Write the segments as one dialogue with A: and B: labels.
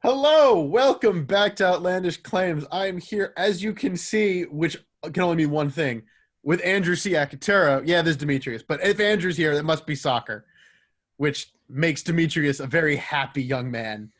A: Hello, welcome back to Outlandish Claims. I am here, as you can see, which can only mean one thing, with Andrew C. Akatera. Yeah, there's Demetrius, but if Andrew's here, it must be soccer, which makes Demetrius a very happy young man.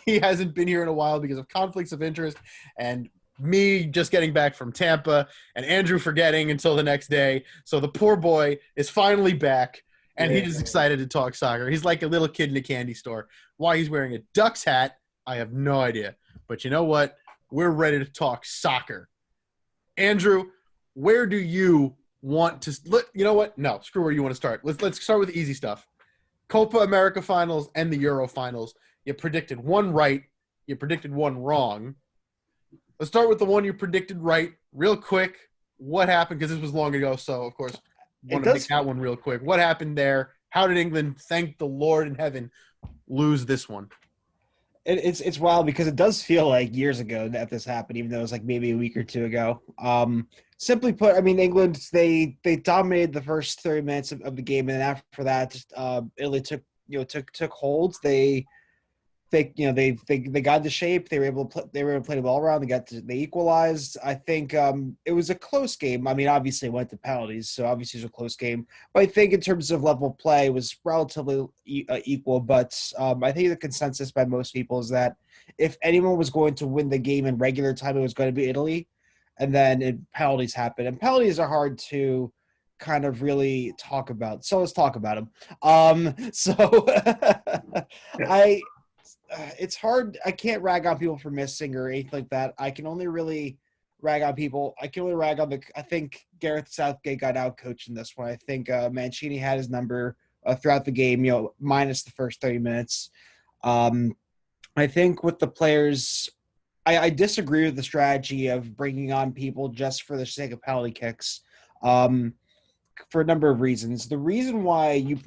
A: He hasn't been here in a while because of conflicts of interest and me just getting back from Tampa and Andrew forgetting until the next day. So the poor boy is finally back and he is excited to talk soccer. He's like a little kid in a candy store. Why he's wearing a Ducks hat, I have no idea. But you know what? We're ready to talk soccer. Andrew, where do you want to – you know what? No, screw where you want to start. Let's start with the easy stuff. Copa America finals and the Euro finals. You predicted one right. You predicted one wrong. Let's start with the one you predicted right real quick. What happened? Because this was long ago, so, of course, want to make that one real quick. What happened there? How did England, thank the Lord in heaven, lose this one?
B: It's wild because it does feel like years ago that this happened, even though it was like maybe a week or two ago. Simply put, I mean, England, they dominated the first 30 minutes of the game, and after that, Italy took hold. They got into shape. They were able to play the ball around. They equalized. I think it was a close game. I mean, obviously it went to penalties, so obviously it was a close game. But I think in terms of level of play, it was relatively equal. But I think the consensus by most people is that if anyone was going to win the game in regular time, it was going to be Italy. And then penalties happened, and penalties are hard to kind of really talk about. So let's talk about them. I it's hard. I can't rag on people for missing or anything like that. I can only rag on people. I think Gareth Southgate got out coached in this one. I think Mancini had his number throughout the game, minus the first 30 minutes. I think with the players, I disagree with the strategy of bringing on people just for the sake of penalty kicks for a number of reasons. The reason why you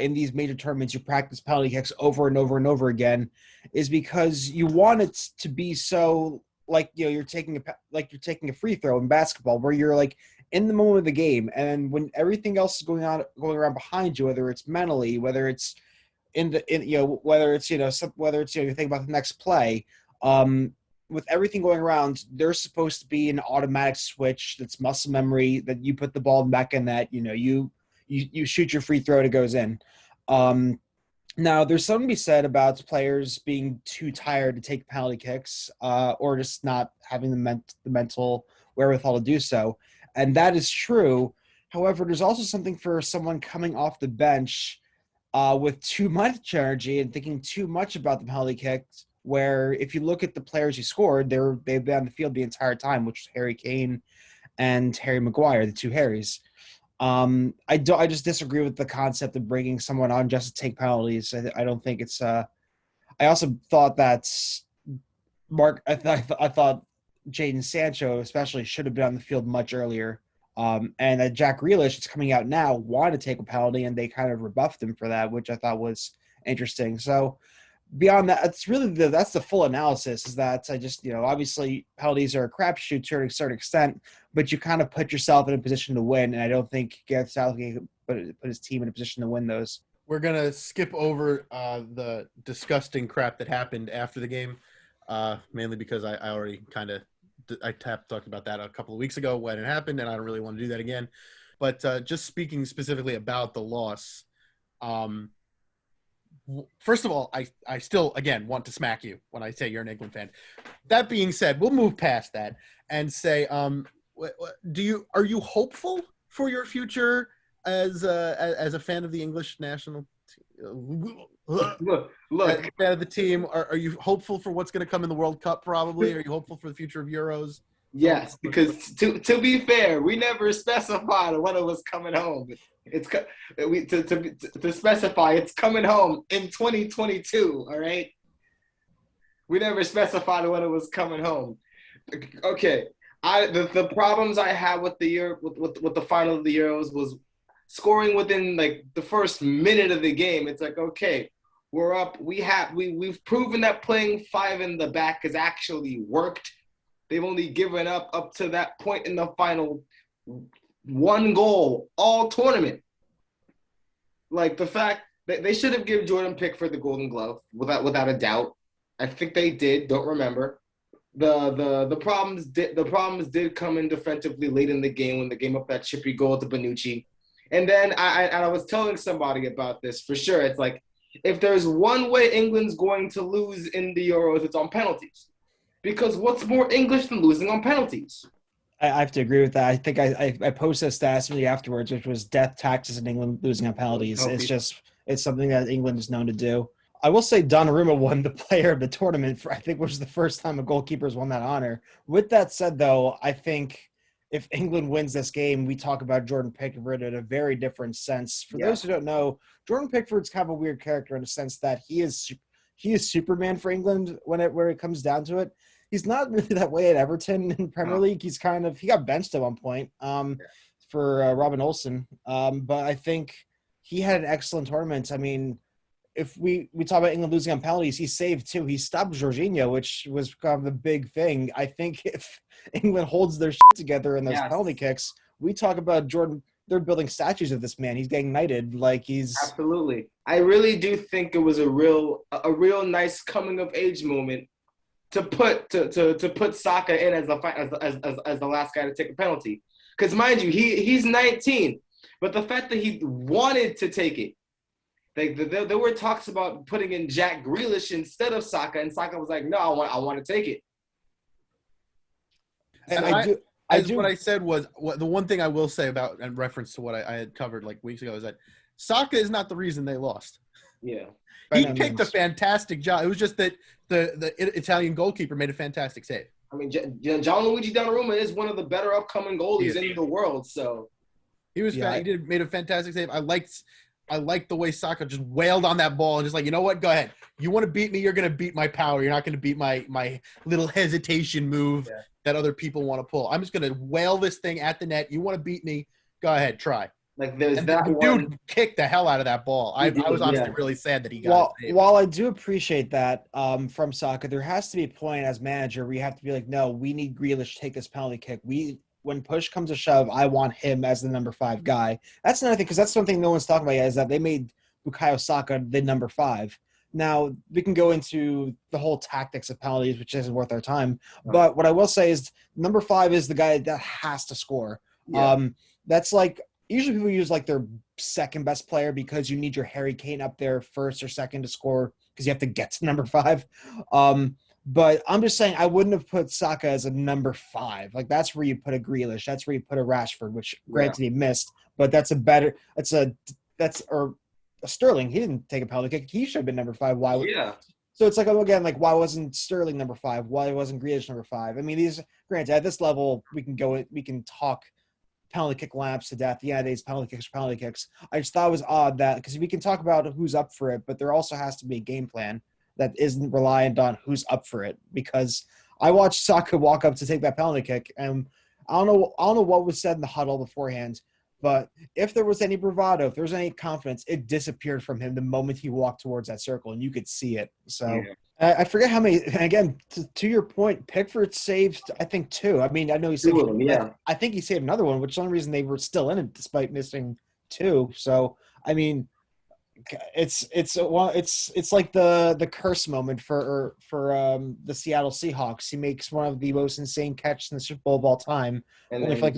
B: in these major tournaments, you practice penalty kicks over and over and over again, is because you want it to be so like you're taking a free throw in basketball, where you're like in the moment of the game, and when everything else is going around behind you, whether it's mentally, whether it's whether it's you think about the next play, with everything going around, there's supposed to be an automatic switch that's muscle memory that you put the ball back in that you shoot your free throw and it goes in. Now, there's something to be said about players being too tired to take penalty kicks or just not having the mental wherewithal to do so. And that is true. However, there's also something for someone coming off the bench with too much energy and thinking too much about the penalty kicks, where if you look at the players who scored, they've been on the field the entire time, which is Harry Kane and Harry Maguire, the two Harrys. I just disagree with the concept of bringing someone on just to take penalties. I don't think it's. I also thought that I thought Jadon Sancho especially should have been on the field much earlier. And Jack Grealish is coming out now, wanted to take a penalty, and they kind of rebuffed him for that, which I thought was interesting. So beyond that, it's really that's the full analysis. Is that I just obviously penalties are a crapshoot to a certain extent, but you kind of put yourself in a position to win, and I don't think Gareth Southgate put his team in a position to win those.
A: We're gonna skip over the disgusting crap that happened after the game, mainly because I already talked about that a couple of weeks ago when it happened, and I don't really want to do that again. But just speaking specifically about the loss. First of all, I still, again, want to smack you when I say you're an England fan. That being said, we'll move past that and say, are you hopeful for your future as a fan of the English national team?
B: Look.
A: As a fan of the team, are you hopeful for what's going to come in the World Cup, probably? Are you hopeful for the future of Euros?
C: Yes, because to be fair, we never specified when it was coming home. To specify it's coming home in 2022. All right, we never specified when it was coming home. Okay, the problems I had with the year with the final of the Euros was scoring within like the first minute of the game. It's like, okay, we're up. We've proven that playing five in the back has actually worked. They've only given up to that point in the final one goal all tournament. Like the fact that they should have given Jordan Pickford the Golden Glove without a doubt. I think they did. Don't remember. The problems did come in defensively late in the game when they gave up that chippy goal to Bonucci. And then I was telling somebody about this for sure. It's like if there's one way England's going to lose in the Euros, it's on penalties. Because what's more English than losing on penalties?
B: I have to agree with that. I think I posted a stat immediately afterwards, which was death taxes in England losing on penalties. It's something that England is known to do. I will say Donnarumma won the player of the tournament for, I think, was the first time a goalkeeper's won that honor. With that said, though, I think if England wins this game, we talk about Jordan Pickford in a very different sense. For those who don't know, Jordan Pickford's kind of a weird character in the sense that he is Superman for England where it comes down to it. He's not really that way at Everton in Premier League. He got benched at one point for Robin Olsen. But I think he had an excellent tournament. I mean, if we talk about England losing on penalties, he saved two. He stopped Jorginho, which was kind of the big thing. I think if England holds their shit together in those penalty kicks, we talk about Jordan. They're building statues of this man. He's getting knighted like he's
C: absolutely. I really do think it was a real nice coming of age moment to put Saka in as the last guy to take a penalty. Because mind you, he's 19, but the fact that he wanted to take it. There were talks about putting in Jack Grealish instead of Saka, and Saka was like, "No, I want to take it."
A: And what I said was the one thing I will say about in reference to what I had covered like weeks ago is that Saka is not the reason they lost.
C: Yeah,
A: he kicked a fantastic job. It was just that the Italian goalkeeper made a fantastic save.
C: I mean, Gianluigi Donnarumma is one of the better upcoming goalies in the world. So
A: he was made a fantastic save. I liked the way Saka just wailed on that ball and just like, you know what? Go ahead. You want to beat me? You're going to beat my power. You're not going to beat my little hesitation move that other people want to pull. I'm just going to wail this thing at the net. You want to beat me? Go ahead. Try.
C: Like there's
A: and
C: that
A: the
C: one.
A: Dude kicked the hell out of that ball. I was honestly really sad that he got it.
B: While I do appreciate that from Saka, there has to be a point as manager where you have to be like, no, we need Grealish to take this penalty kick. When push comes to shove, I want him as the number 5 guy. That's another thing, because that's something no one's talking about yet, is that they made Bukayo Saka the number 5. Now, we can go into the whole tactics of penalties, which isn't worth our time. But what I will say is number 5 is the guy that has to score. Yeah. That's like – usually people use like their second best player because you need your Harry Kane up there first or second to score because you have to get to number 5. But I'm just saying I wouldn't have put Saka as a number 5. Like that's where you put a Grealish. That's where you put a Rashford, which granted he missed. But that's a Sterling. He didn't take a penalty kick. He should have been number 5. Why? So it's like, again, like why wasn't Sterling number 5? Why wasn't Grealish number 5? I mean, granted at this level we can talk penalty kick laps to death. Yeah, these penalty kicks. I just thought it was odd that because we can talk about who's up for it, but there also has to be a game plan that isn't reliant on who's up for it. Because I watched Saka walk up to take that penalty kick, and I don't know what was said in the huddle beforehand, but if there was any bravado, if there was any confidence, it disappeared from him the moment he walked towards that circle, and you could see it. So I forget how many. And again, to your point, Pickford saved I think 2. I mean, I know he saved 2. I think he saved another one, which is the only reason they were still in it despite missing 2. So I mean. It's like the curse moment for the Seattle Seahawks. He makes one of the most insane catches in the Super Bowl of all time,
C: and then like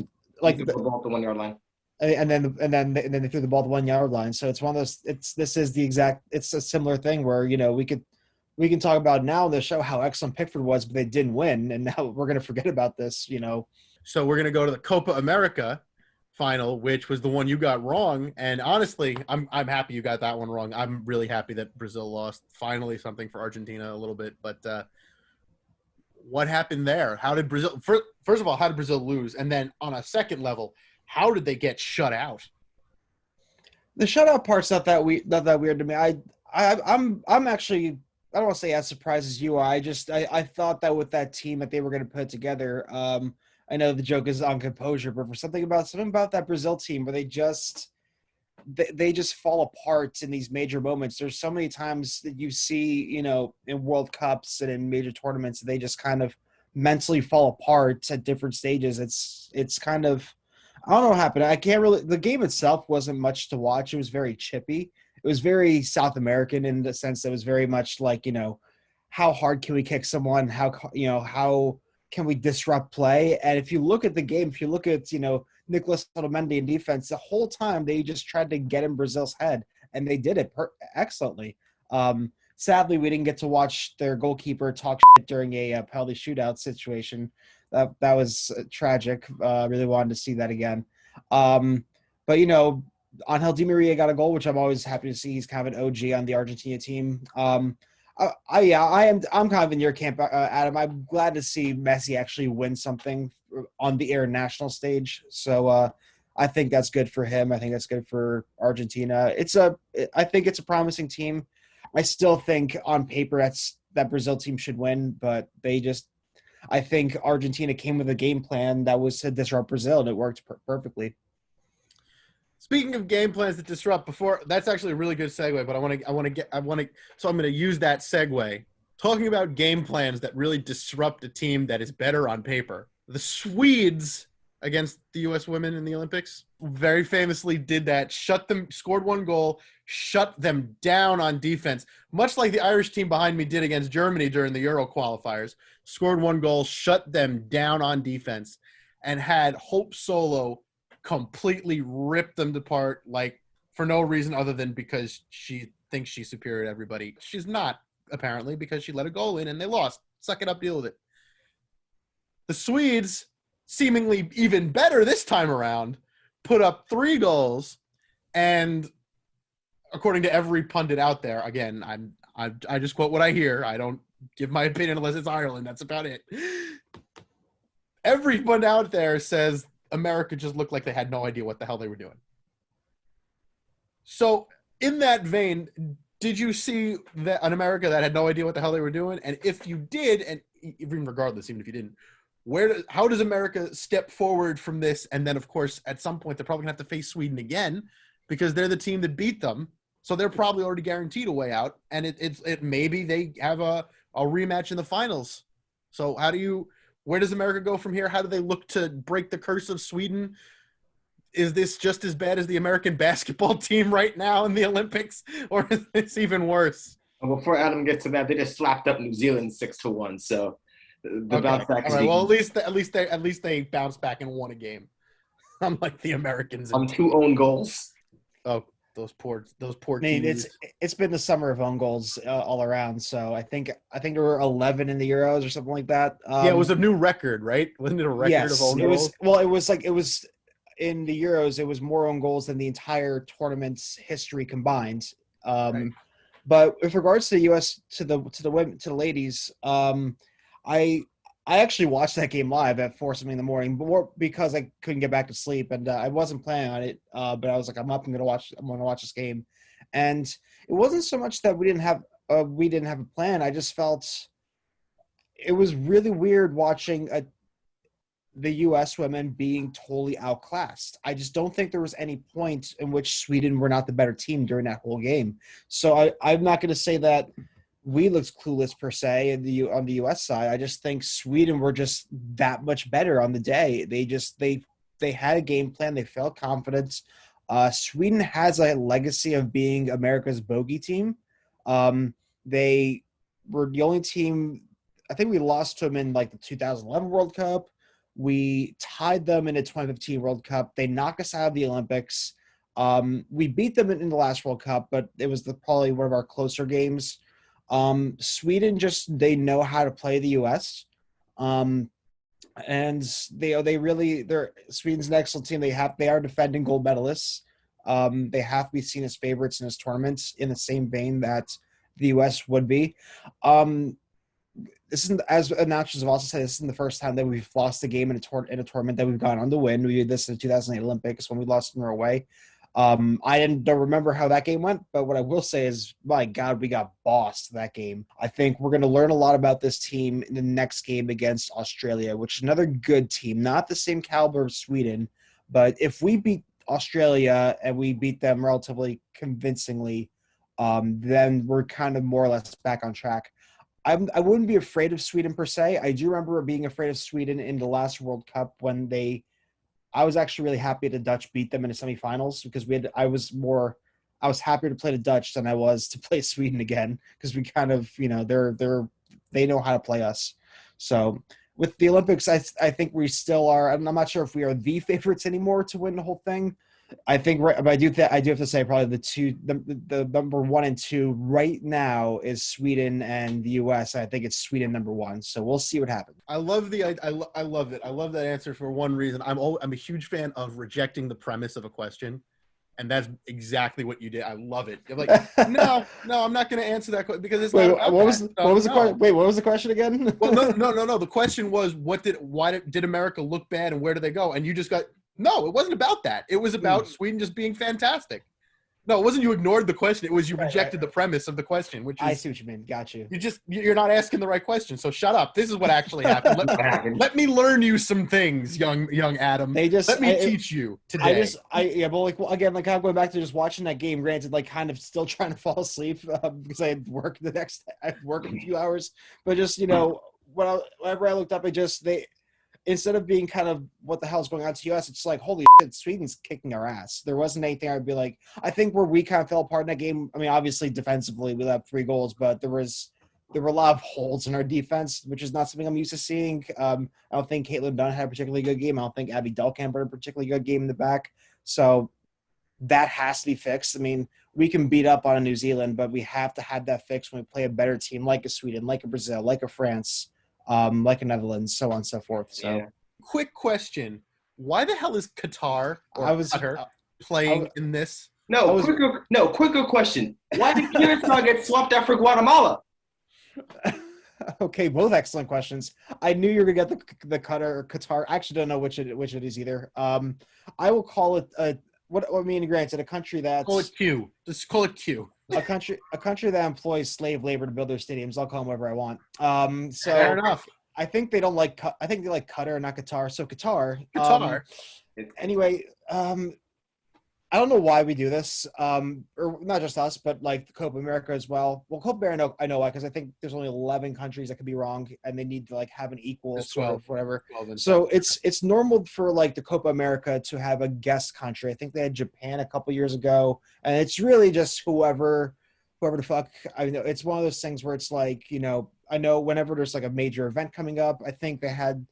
C: the ball at the 1 yard line,
B: and then they threw the ball at the 1 yard line. So it's one of those. It's a similar thing where we can talk about now on the show how excellent Pickford was, but they didn't win, and now we're gonna forget about this.
A: So we're gonna go to the Copa America final, which was the one you got wrong, and honestly I'm happy you got that one wrong. I'm really happy that Brazil lost. Finally something for Argentina a little bit, but what happened there? How did Brazil first of all, how did Brazil lose? And then on a second level, how did they get shut out?
B: The shutout part's not that weird to me. I'm actually, I don't want to say as surprised as you are. I thought that with that team that they were going to put together, I know the joke is on composure, but for something about that Brazil team where they just fall apart in these major moments. There's so many times that you see, in World Cups and in major tournaments, they just kind of mentally fall apart at different stages. It's kind of, I don't know what happened. I can't really, the game itself wasn't much to watch. It was very chippy. It was very South American in the sense that it was very much like, how hard can we kick someone? How can we disrupt play? And if you look at the game, if you look at, Nicholas Otamendi in defense, the whole time they just tried to get in Brazil's head, and they did it excellently. Sadly, we didn't get to watch their goalkeeper talk shit during a penalty shootout situation. That was tragic. Really wanted to see that again. But Angel Di Maria got a goal, which I'm always happy to see. He's kind of an OG on the Argentina team. I'm kind of in your camp, Adam. I'm glad to see Messi actually win something on the international stage. So I think that's good for him. I think that's good for Argentina. I think it's a promising team. I still think on paper that Brazil team should win, but I think Argentina came with a game plan that was to disrupt Brazil, and it worked perfectly.
A: Speaking of game plans that disrupt, that's actually a really good segue. But so I'm going to use that segue. Talking about game plans that really disrupt a team that is better on paper. The Swedes against the U.S. women in the Olympics very famously did that. Scored one goal, shut them down on defense, much like the Irish team behind me did against Germany during the Euro qualifiers. Scored one goal, shut them down on defense, and had Hope Solo completely rip them apart, like for no reason other than because she thinks she's superior to everybody. She's not, apparently, because she let a goal in and they lost. Suck it up, deal with it. The Swedes, seemingly even better this time around, put up 3 goals, and according to every pundit out there, again, I just quote what I hear. I don't give my opinion unless it's Ireland. That's about it. Everyone out there says America just looked like they had no idea what the hell they were doing. So in that vein, did you see that an America that had no idea what the hell they were doing? And if you did, and even regardless, even if you didn't, how does America step forward from this? And then, of course, at some point, they're probably going to have to face Sweden again because they're the team that beat them. So they're probably already guaranteed a way out. And maybe they have a rematch in the finals. So where does America go from here? How do they look to break the curse of Sweden? Is this just as bad as the American basketball team right now in the Olympics, or is this even worse?
C: Well, before Adam gets to that, they just slapped up New Zealand 6-1. So the bounce back.
A: All right. Well, at least they bounced back and won a game. Unlike the Americans
C: on 2 own goals.
A: Oh, those poor.
B: I mean, it's been the summer of own goals all around. So I think there were 11 in the Euros or something like that.
A: It was a new record, right? Wasn't it a record of own goals?
B: It was in the Euros. It was more own goals than the entire tournament's history combined.
A: Right.
B: But with regards to the U.S. to the women, to the ladies, I actually watched that game live at 4 something in the morning, more because I couldn't get back to sleep, and I wasn't planning on it. But I was like, I'm up. I'm gonna watch this game, and it wasn't so much that we didn't have a plan. I just felt it was really weird watching the U.S. women being totally outclassed. I just don't think there was any point in which Sweden were not the better team during that whole game. So I'm not going to say that we looked clueless per se on the U.S. side. I just think Sweden were just that much better on the day. They had a game plan. They felt confident. Sweden has a legacy of being America's bogey team. They were the only team. I think we lost to them in like the 2011 World Cup. We tied them in the 2015 World Cup. They knocked us out of the Olympics. We beat them in the last World Cup, but it was probably one of our closer games. Sweden they know how to play the U.S. And Sweden's an excellent team. They are defending gold medalists. They have to be seen as favorites in this tournament in the same vein that the U.S. would be. This isn't, as announcers have also said, this isn't the first time that we've lost a game in a tournament that we've gone on to win. We did this in the 2008 Olympics when we lost in Norway. I don't remember how that game went, but what I will say is, my God, we got bossed that game. I think we're going to learn a lot about this team in the next game against Australia, which is another good team, not the same caliber of Sweden, but if we beat Australia and we beat them relatively convincingly, then we're kind of more or less back on track. I wouldn't be afraid of Sweden per se. I do remember being afraid of Sweden in the last World Cup when I was actually really happy the Dutch beat them in the semifinals because I was happier to play the Dutch than I was to play Sweden again because we kind of, they're they know how to play us. So with the Olympics, I think we still are. I'm not sure if we are the favorites anymore to win the whole thing. I think, but I do have to say probably the number 1 and 2 right now is Sweden and the US. I think it's Sweden number 1. So we'll see what happens.
A: I love I love it. I love that answer for one reason. I'm a huge fan of rejecting the premise of a question, and that's exactly what you did. I love it. You're like, no, I'm not going to answer that question because it's not about
B: what
A: that.
B: was the question? Wait, what was the question again?
A: Well, no. The question was, why did America look bad, and where did they go? And you just got. No, it wasn't about that. It was about Sweden just being fantastic. No, it wasn't you ignored the question. It was you rejected the premise of the question, which is,
B: I see what you mean. Got you.
A: You're not asking the right question. So shut up. This is what actually happened. Let me learn you some things, young Adam. Let me teach you today.
B: Again, I'm going back to just watching that game. Granted, like kind of still trying to fall asleep because I had work I had work in a few hours. But just whenever I looked up, instead of being kind of what the hell's going on to us, it's like, holy shit, Sweden's kicking our ass. There wasn't anything I'd be like, I think where we kind of fell apart in that game. I mean, obviously defensively we let 3 goals, but there were a lot of holes in our defense, which is not something I'm used to seeing. I don't think Caitlin Dunn had a particularly good game. I don't think Abby Delkamp had a particularly good game in the back. So that has to be fixed. I mean, we can beat up on a New Zealand, but we have to have that fixed when we play a better team like a Sweden, like a Brazil, like a France. Like the Netherlands, so on and so forth. So,
A: quick question: why the hell is Qatar Qatar playing in this?
C: Quicker question: why did Curacao get swapped out for Guatemala?
B: Okay, both excellent questions. I knew you were gonna get the Qatar. I actually don't know which it is either. I will call it granted, a country that's
A: call it Q. Just call it Q.
B: A country that employs slave labor to build their stadiums. I'll call them whatever I want. So
A: fair enough.
B: I think they don't like. I think they like Qatar, not Qatar. So Qatar. Anyway, I don't know why we do this, or not just us, but like the Copa America as well. Well, Copa America, I know why, because I think there's only 11 countries that could be wrong, and they need to like have an equal sort of whatever. So it's normal for like the Copa America to have a guest country. I think they had Japan a couple years ago, and it's really just whoever the fuck. I know it's one of those things where it's like, I know whenever there's like a major event coming up, I think they had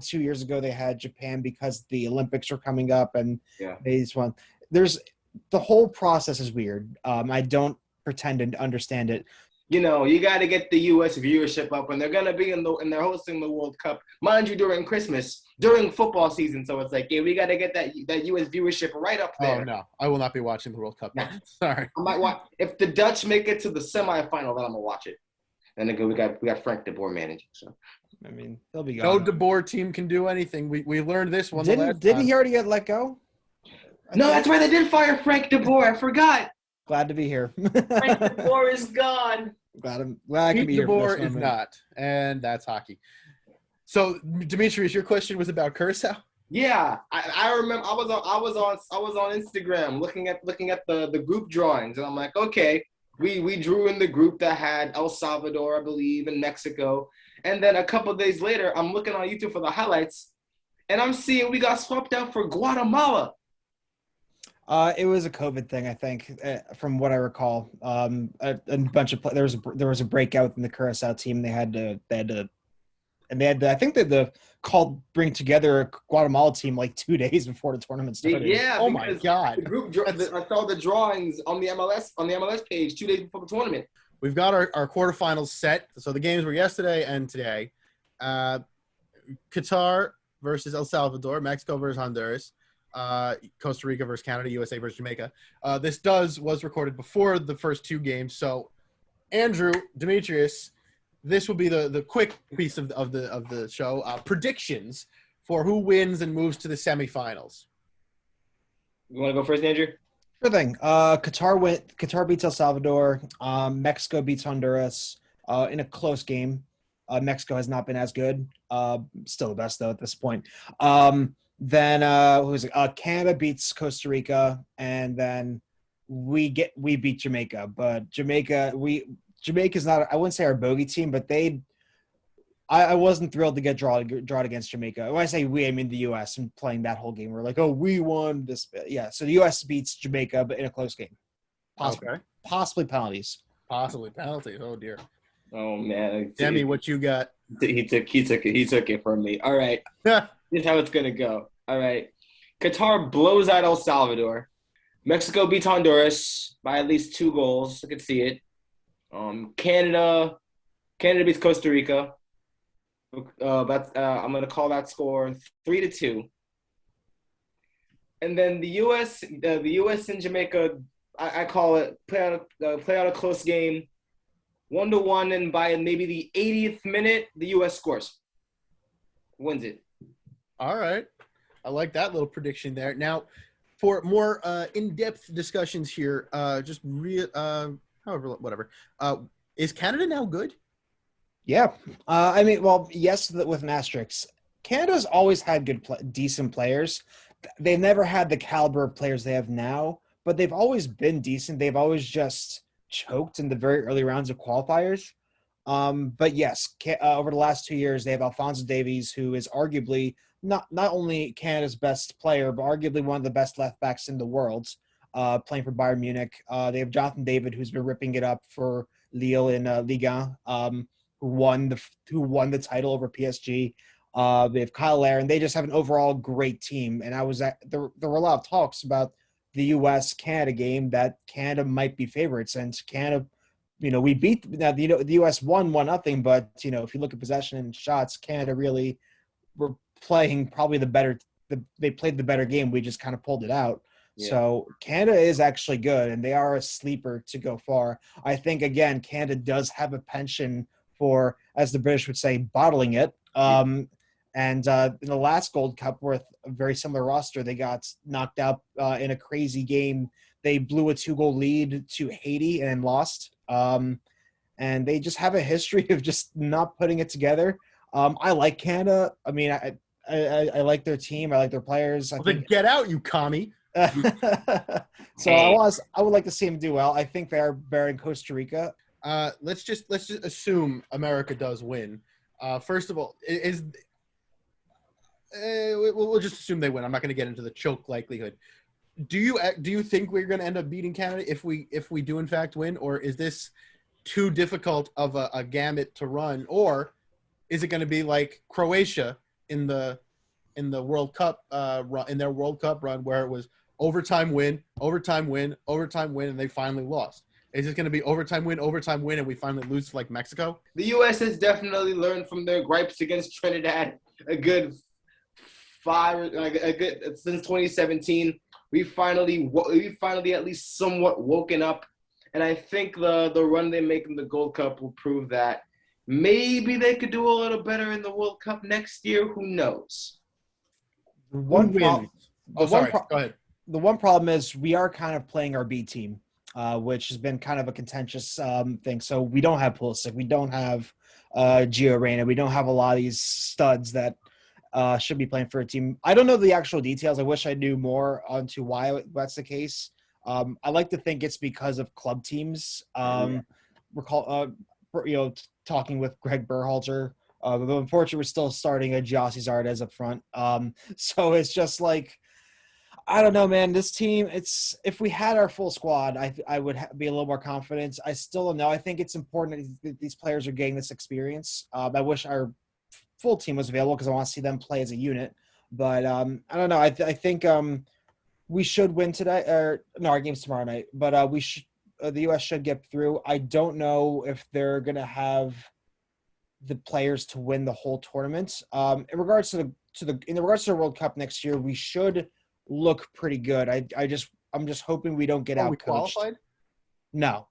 B: 2 years ago, they had Japan because the Olympics are coming up and they just want, the whole process is weird. I don't pretend to understand it.
C: You got to get the U.S. viewership up, and they're going to be and they're hosting the World Cup, mind you, during Christmas, during football season. So it's like, we got to get that U.S. viewership right up there.
A: Oh, no. I will not be watching the World Cup. No. Sorry.
C: I might watch. If the Dutch make it to the semifinal, then I'm going to watch it. And then we got Frank de Boer managing. So,
B: I mean, they'll be gone.
A: No de Boer team can do anything. We learned this one.
B: Didn't he already get let go?
C: No, that's right. They did fire Frank de Boer. I forgot.
B: Glad to be here.
C: Frank de Boer is gone.
B: Glad I can be here.
A: De Boer is not, and that's hockey. So, Demetrius, your question was about Curacao.
C: Yeah, I remember. I was on Instagram looking at the group drawings, and I'm like, okay, we drew in the group that had El Salvador, I believe, and Mexico, and then a couple of days later, I'm looking on YouTube for the highlights, and I'm seeing we got swapped out for Guatemala.
B: It was a COVID thing, I think, from what I recall. A bunch of there was a breakout in the Curacao team. They had to, I think they had to bring together a Guatemala team like 2 days before the tournament started.
C: Yeah.
A: Oh my God.
C: The group, I saw the drawings on the MLS page 2 days before the tournament.
A: We've got our quarterfinals set. So the games were yesterday and today. Qatar versus El Salvador, Mexico versus Honduras. Costa Rica versus Canada, USA versus Jamaica. This was recorded before the first 2 games. So, Andrew, Demetrius, this will be the quick piece of the show. Predictions for who wins and moves to the semifinals.
C: You want to go first, Andrew?
B: Sure thing. Qatar beats El Salvador. Mexico beats Honduras in a close game. Mexico has not been as good. Still the best though at this point. Then Canada beats Costa Rica, and then we beat Jamaica. But Jamaica's not, I wouldn't say our bogey team, but I wasn't thrilled to get drawn against Jamaica. When I say we, I mean the U.S. and playing that whole game. We're like, oh, we won this. Yeah, so the U.S. beats Jamaica, but in a close game. Possibly penalties.
A: Possibly penalties. Oh dear.
C: Oh man,
A: Demi, what you got?
C: he took it from me. All right, here's how it's gonna go. All right, Qatar blows out El Salvador. Mexico beats Honduras by at least 2 goals. I could see it. Canada beats Costa Rica. I'm gonna call that score 3-2. And then the U.S. and Jamaica, I call it play out a close game, 1-1, and by maybe the 80th minute, the U.S. scores, wins it.
A: All right. I like that little prediction there. Now, for more in-depth discussions here, whatever. Is Canada now good?
B: Yeah. Yes, with an asterisk. Canada's always had decent players. They've never had the caliber of players they have now, but they've always been decent. They've always just choked in the very early rounds of qualifiers. But yes, over the last 2 years, they have Alphonso Davies, who is arguably not only Canada's best player, but arguably one of the best left backs in the world, playing for Bayern Munich. They have Jonathan David, who's been ripping it up for Lille in Liga, who won the title over PSG. They have Kyle Lair, and they just have an overall great team. And there were a lot of talks about the U.S.-Canada game that Canada might be favorites, and Canada, we beat the U.S. won 1-0, but if you look at possession and shots, Canada really were playing probably they played the better game. We just kind of pulled it out. Yeah. So Canada is actually good, and they are a sleeper to go far. I think, again, Canada does have a penchant for, as the British would say, bottling it. And in the last Gold Cup, with a very similar roster, they got knocked out in a crazy game. They blew a 2-goal lead to Haiti and lost. And they just have a history of just not putting it together. I like Canada. I mean, I like their team. I like their players.
A: Then get out, you commie.
B: So I would like to see them do well. I think they are better in Costa Rica.
A: Let's just assume America does win. First of all, we'll just assume they win. I'm not going to get into the choke likelihood. Do you think we're going to end up beating Canada if we do in fact win, or is this too difficult of a gamut to run, or is it going to be like Croatia in the World Cup in their World Cup run, where it was overtime win, and they finally lost? Is it going to be overtime win, and we finally lose to like Mexico?
C: The U.S. has definitely learned from their gripes against Trinidad since 2017. We finally at least somewhat woken up, and I think the run they make in the Gold Cup will prove that maybe they could do a little better in the World Cup next year. Who knows?
A: Go ahead.
B: The one problem is we are kind of playing our B team, which has been kind of a contentious thing. So we don't have Pulisic, we don't have Gio Reyna, we don't have a lot of these studs that should be playing for a team. I don't know the actual details. I wish I knew more onto why that's the case. I like to think it's because of club teams. Talking with Greg Berhalter. But unfortunately, we're still starting a Giassi Zardes up front. So it's just like, I don't know, man. This team, if we had our full squad, I would be a little more confident. I still don't know. I think it's important that these players are getting this experience. I wish our full team was available because I want to see them play as a unit. But I don't know. I think we should win today. Our game's tomorrow night. But the U.S. should get through. I don't know if they're going to have the players to win the whole tournament. In regards to the World Cup next year, we should look pretty good. I'm just hoping we don't get out coached.
A: Qualified?
B: No.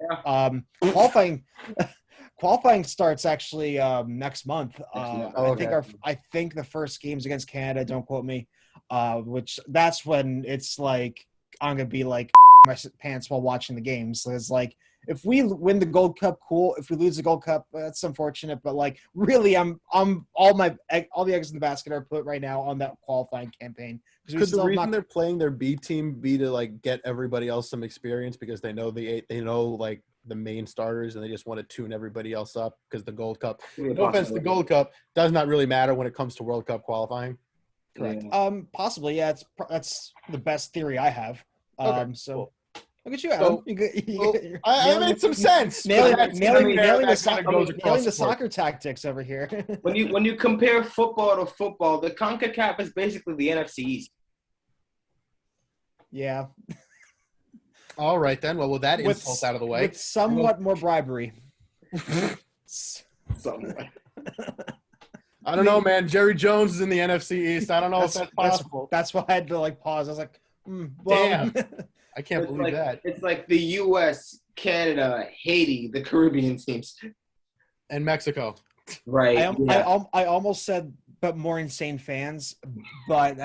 B: Qualifying starts actually next month. I think the first game's against Canada. Don't quote me. Which that's when it's like I'm gonna be like my pants while watching the games. So it's like, if we win the Gold Cup, cool. If we lose the Gold Cup, that's unfortunate. But like, really, I'm all the eggs in the basket are put right now on that qualifying campaign.
A: Could the reason they're playing their B team be to like get everybody else some experience because they know like the main starters and they just want to tune everybody else up because the Gold Cup. No offense, the Gold Cup does not really matter when it comes to World Cup qualifying.
B: Correct. Possibly, yeah. That's the best theory I have.
A: Okay,
B: so.
A: cool.
B: Look at you, Adam.
A: So, well, I made some sense.
B: Nailing
A: but that's- I think that kind of goes across
B: the
A: the board.
B: soccer tactics over here.
C: When you compare football to football, the CONCACAF is basically the NFC East.
B: Yeah.
A: All right, then. Well, with that insult out of the way.
B: With somewhat more bribery.
C: Somewhat.
A: I don't know, man. Jerry Jones is in the NFC East. I don't know if that's possible.
B: That's why I had to pause. I was like, well.
A: Damn. I can't believe
C: like,
A: that.
C: It's like the U.S., Canada, Haiti, the Caribbean teams.
A: And Mexico.
C: Right.
B: I almost said, but more insane fans. But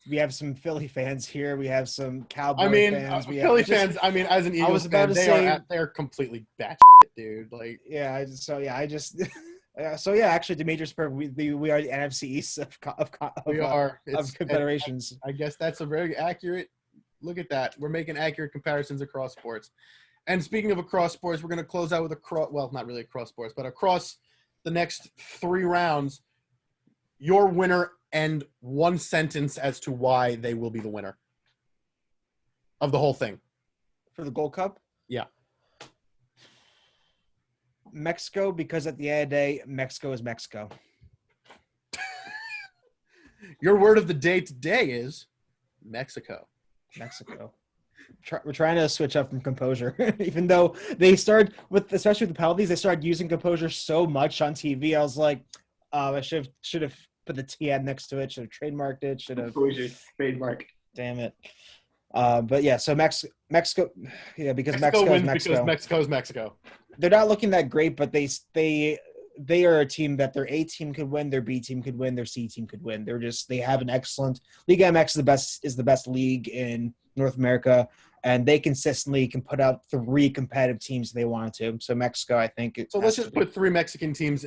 B: we have some Philly fans here. We have some Cowboy fans.
A: Philly fans. I mean, as an Eagles fan, they're completely batshit, dude. Like,
B: yeah. Actually, Demetrius, we are the NFC East of confederations.
A: I guess that's a very accurate look at that. We're making accurate comparisons across sports. And speaking of across sports, we're going to close out with not really across sports, but across the next 3 rounds, your winner and one sentence as to why they will be the winner of the whole thing.
B: For the Gold Cup?
A: Yeah.
B: Mexico, because at the end of the day, Mexico is Mexico.
A: Your word of the day today is Mexico.
B: Mexico. We're trying to switch up from composure, even though they started especially with the penalties, they started using composure so much on TV. I was like, I should have put the TN next to it. Should have trademarked it. Should have
C: trademark.
B: Damn it. But yeah, so Mexico, yeah, because Mexico
A: wins
B: is Mexico.
A: Because Mexico is Mexico.
B: They're not looking that great, but they are a team that their A team could win, their B team could win, their C team could win. They have an excellent Liga MX is the best league in North America, and they consistently can put out 3 competitive teams they wanted to. So Mexico, I think.
A: So let's just put 3 Mexican teams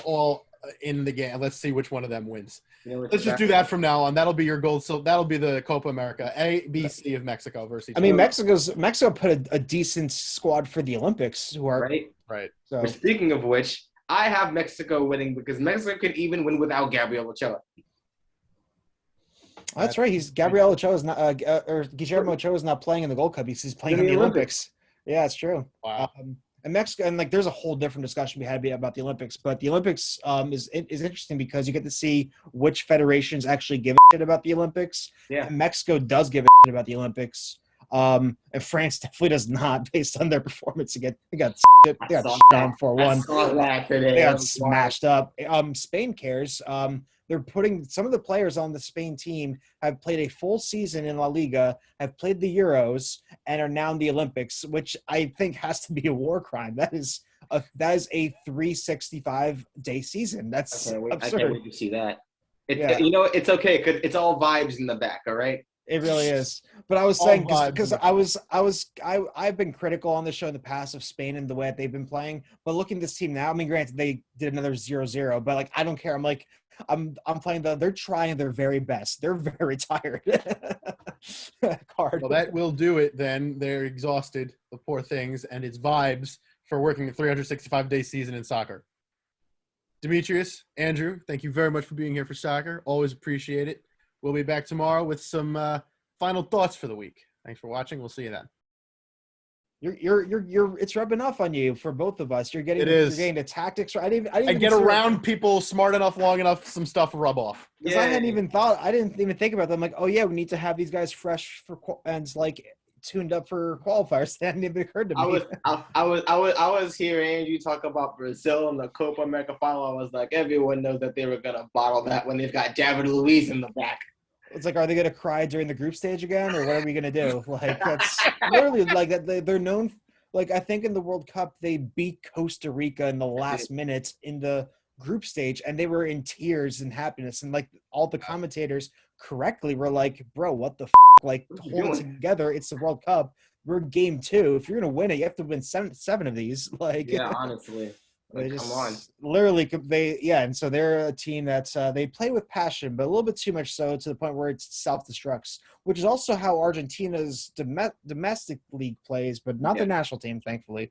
A: all in the game. Let's see which one of them wins. Let's just do that from now on. That'll be your goal. So that'll be the Copa America. A, B, C of Mexico versus each other.
B: Mexico put a decent squad for the Olympics. Who are
C: right.
B: So
C: speaking of which, I have Mexico winning because Mexico can even win without Gabriel Ochoa.
B: That's right. Gabriel Ochoa is not, or Guillermo Ochoa is not playing in the Gold Cup. He's playing in the Olympics. Yeah, it's true.
A: Wow.
B: And Mexico, and there's a whole different discussion we had about the Olympics, but the Olympics is interesting because you get to see which federations actually give a shit about the Olympics.
C: Yeah.
B: And Mexico does give a shit about the Olympics. And France definitely does not, based on their performance. They got shit on 4-1. They got smashed up. Spain cares. They're putting some of the players on the Spain team have played a full season in La Liga, have played the Euros, and are now in the Olympics, which I think has to be a war crime. That is a 365-day season. That's absurd.
C: I can't wait to see that. It's okay because it's all vibes in the back. All right.
B: It really is. But I was saying because I've been critical on the show in the past of Spain and the way that they've been playing. But looking at this team now, I mean, granted they did another 0-0, but I don't care. I'm playing they're trying their very best. They're very tired.
A: Well, that will do it then. They're exhausted, the poor things, and it's vibes for working a 365-day season in soccer. Demetrius, Andrew, thank you very much for being here for soccer. Always appreciate it. We'll be back tomorrow with some final thoughts for the week. Thanks for watching. We'll see you then.
B: It's rubbing off on you for both of us. You're getting the tactics. I
A: get around people smart enough, long enough, some stuff rub off.
B: Because I didn't even think about them. Like, oh yeah, we need to have these guys fresh and tuned up for qualifiers. That hadn't even occurred to me.
C: I was hearing Andrew talk about Brazil and the Copa America final. I was like, everyone knows that they were gonna bottle that when they've got David Luiz in the back.
B: It's like, are they going to cry during the group stage again, or what are we going to do? That's literally that. They're known. I think in the World Cup they beat Costa Rica in the last minute in the group stage, and they were in tears and happiness. And all the commentators correctly were like, "Bro, what the hold it together? It's the World Cup. We're in game 2. If you're going to win it, you have to win seven of these."
C: Honestly. Come on.
B: Literally, and so they're a team that's they play with passion, but a little bit too much so to the point where it self-destructs, which is also how Argentina's domestic league plays, but not the national team, thankfully.